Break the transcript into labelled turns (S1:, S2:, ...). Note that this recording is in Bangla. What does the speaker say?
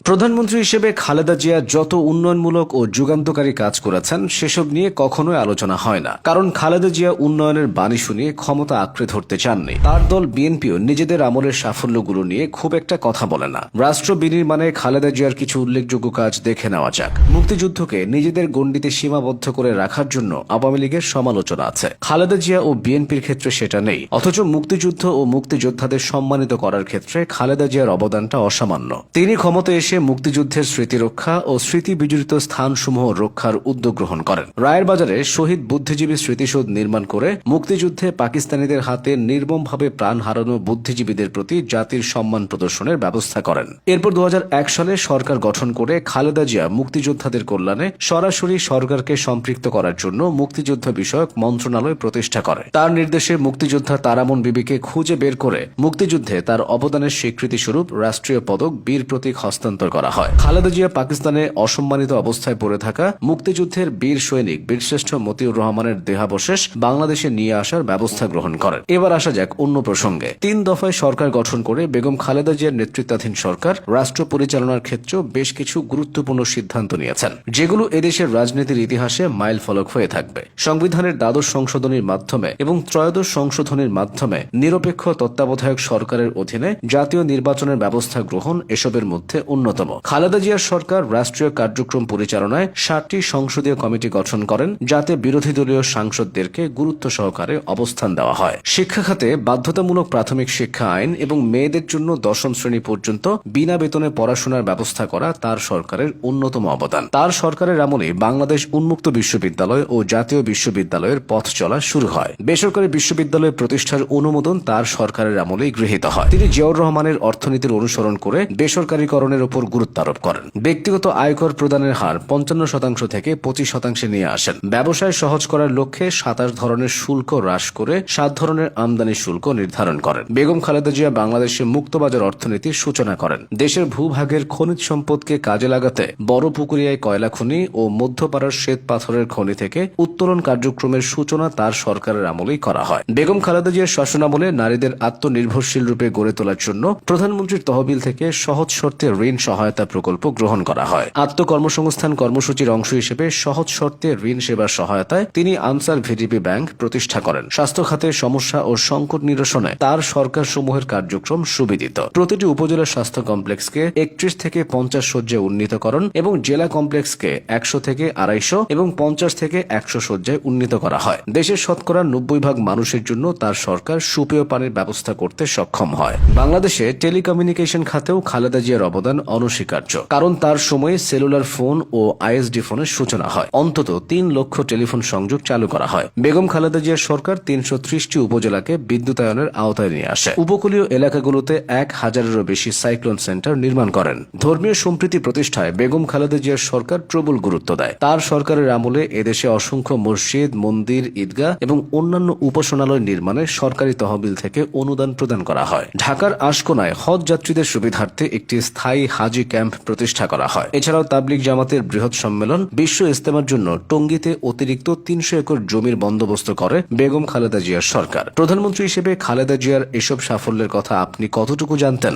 S1: প্রধানমন্ত্রী হিসেবে খালেদা জিয়া যত উন্নয়নমূলক ও যুগান্তকারী কাজ করেছেন সেসব নিয়ে কখনোই আলোচনা হয় না। কারণ খালেদা জিয়া উন্নয়নের বাণী শুনিয়ে ক্ষমতা আঁকড়ে ধরতে চাননি। তার দল বিএনপিও নিজেদের আমলের সাফল্যগুলো নিয়ে খুব একটা কথা বলে না। রাষ্ট্র বিনির্মাণে খালেদা জিয়ার কিছু উল্লেখযোগ্য কাজ দেখে নেওয়া যাক। মুক্তিযুদ্ধকে নিজেদের গণ্ডিতে সীমাবদ্ধ করে রাখার জন্য আওয়ামী লীগের সমালোচনা আছে, খালেদা জিয়া ও বিএনপির ক্ষেত্রে সেটা নেই। অথচ মুক্তিযুদ্ধ ও মুক্তিযোদ্ধাদের সম্মানিত করার ক্ষেত্রে খালেদা জিয়ার অবদানটা অসামান্য। তিনি ক্ষমতায় এসে মুক্তিযুদ্ধের স্মৃতিরক্ষা ও স্মৃতি বিজড়িত স্থানসমূহ রক্ষার উদ্যোগ গ্রহণ করেন। রায়ের বাজারে শহীদ বুদ্ধিজীবী স্মৃতিসৌধ নির্মাণ করে মুক্তিযুদ্ধে পাকিস্তানিদের হাতে নির্মমভাবে প্রাণ হারানো বুদ্ধিজীবীদের প্রতি জাতির সম্মান প্রদর্শনের ব্যবস্থা করেন। এরপর 2001 সালে সরকার গঠন করে খালেদা জিয়া মুক্তিযোদ্ধাদের কল্যাণে সরাসরি সরকারকে সম্পৃক্ত করার জন্য মুক্তিযুদ্ধ বিষয়ক মন্ত্রণালয় প্রতিষ্ঠা করে। তার নির্দেশে মুক্তিযোদ্ধা তারামন বিবিকে খুঁজে বের করে মুক্তিযুদ্ধে তার অবদানের স্বীকৃতিস্বরূপ রাষ্ট্রীয় পদক বীর প্রতীক হস্তান্তর করা হয়। খালেদা জিয়া পাকিস্তানে অসম্মানিত অবস্থায় পড়ে থাকা মুক্তিযুদ্ধের বীর সৈনিক বীরশ্রেষ্ঠ মতিউর রহমানের দেহাবশেষ বাংলাদেশে নিয়ে আসার ব্যবস্থা গ্রহণ করেন। এবার আসা যাক অন্য প্রসঙ্গে। 3 দফায় সরকার গঠন করে বেগম খালেদা জিয়ার নেতৃত্বাধীন সরকার রাষ্ট্র পরিচালনার ক্ষেত্রেও বেশ কিছু গুরুত্বপূর্ণ সিদ্ধান্ত নিয়েছেন, যেগুলো এদেশের রাজনীতির ইতিহাসে মাইল ফলক হয়ে থাকবে। সংবিধানের দ্বাদশ সংশোধনীর মাধ্যমে এবং ত্রয়োদশ সংশোধনীর মাধ্যমে নিরপেক্ষ তত্ত্বাবধায়ক সরকারের অধীনে জাতীয় নির্বাচনের ব্যবস্থা গ্রহণ এসবের মধ্যে অন্যতম। খালেদা জিয়ার সরকার রাষ্ট্রীয় কার্যক্রম পরিচালনায় 7টি সংসদীয় কমিটি গঠন করেন, যাতে বিরোধী দলীয় সাংসদদেরকে গুরুত্ব সহকারে অবস্থান দেওয়া হয়। শিক্ষা খাতে বাধ্যতামূলক প্রাথমিক শিক্ষা আইন এবং মেয়েদের জন্য 10ম শ্রেণী পর্যন্ত বিনা বেতনে পড়াশোনার ব্যবস্থা করা তার সরকারের অন্যতম অবদান। তার সরকারের আমলে বাংলাদেশ উন্মুক্ত বিশ্ববিদ্যালয় ও জাতীয় বিশ্ববিদ্যালয়ের পথ চলা শুরু হয়। বেসরকারি বিশ্ববিদ্যালয় প্রতিষ্ঠার অনুমোদন তার সরকারের আমলেই গৃহীত হয়। তিনি জিয়াউর রহমানের অর্থনীতির অনুসরণ করে বেসরকারীকরণের উপর গুরুত্ব আরোপ করেন। ব্যক্তিগত আয়কর প্রদানের হার 55% থেকে 25% নিয়ে আসেন। ব্যবসায় সহজ করার লক্ষ্যে 27 ধরনের শুল্ক হ্রাস করে 7 ধরনের আমদানি শুল্ক নির্ধারণ করেন। বেগম খালেদা জিয়া বাংলাদেশে মুক্তবাজার অর্থনীতির সূচনা করেন। দেশের ভূভাগের খনিজ সম্পদকে কাজে লাগাতে বড় পুকুরিয়ায় কয়লা খনি ও মধ্যপাড়ার শ্বেত পাথরের খনি থেকে উত্তোলন কার্যক্রমের সূচনা তার সরকারের আমলেই করা হয়। বেগম খালেদা জিয়ার শাসনামলে নারীদের আত্মনির্ভরশীল রূপে গড়ে তোলার জন্য প্রধানমন্ত্রীর তহবিল থেকে সহজ শর্তে ঋণ সহায়তা প্রকল্প গ্রহণ করা হয়। আত্মকর্মসংস্থান কর্মসূচির অংশ হিসেবে সহজ শর্তে ঋণ সেবার সহায়তায় তিনি আনসার ভিডিপি ব্যাংক প্রতিষ্ঠা করেন। স্বাস্থ্য খাতে সমস্যা ও সংকট নিরসনে তার সরকার সমূহের কার্যক্রম সুবিদিত। প্রতিটি উপজেলা স্বাস্থ্য কমপ্লেক্সকে 31 থেকে 50 শয্যায় উন্নীতকরণ এবং জেলা কমপ্লেক্সকে 100 থেকে 250 এবং 50 থেকে 100 শয্যায় উন্নীত করা হয়। দেশের শতকরা 90% মানুষের জন্য তার সরকার সুপেয় পানির ব্যবস্থা করতে সক্ষম হয়। বাংলাদেশে টেলিকমিউনিকেশন খাতেও খালেদা জিয়ার অবদান অনস্বীকার্য, কারণ তার সময়ে সেলুলার ফোন ও আইএসডি ফোনের সূচনা হয়। অন্তত 3 লক্ষ টেলিফোন সংযোগ চালু করা হয়। বেগম খালেদা জিয়ার সরকার 330টি উপজেলাকে বিদ্যুতায়নের আওতায় নিয়ে আসে। উপকূলীয় এলাকাগুলোতে 1000-এরও বেশি সাইক্লোন সেন্টার নির্মাণ করেন। ধর্মীয় সম্প্রীতি প্রতিষ্ঠায় বেগম খালেদা জিয়ার সরকার প্রবল গুরুত্ব দেয়। তার সরকারের আমলে এদেশে অসংখ্য মসজিদ, মন্দির, ঈদগাহ এবং অন্যান্য উপাসনালয় নির্মাণে সরকারি তহবিল থেকে অনুদান প্রদান করা হয়। ঢাকার আশকোনায় হজ যাত্রীদের সুবিধার্থে একটি স্থায়ী হাজি ক্যাম্প প্রতিষ্ঠা করা হয়। এছাড়াও তাবলিগ জামাতের বৃহৎ সম্মেলন, বিশ্ব ইজতেমার জন্য টঙ্গীতে অতিরিক্ত 300 একর জমির বন্দোবস্ত করে বেগম খালেদা জিয়ার সরকার। প্রধানমন্ত্রী হিসেবে খালেদা জিয়ার এসব সাফল্যের কথা আপনি কতটুকু জানতেন?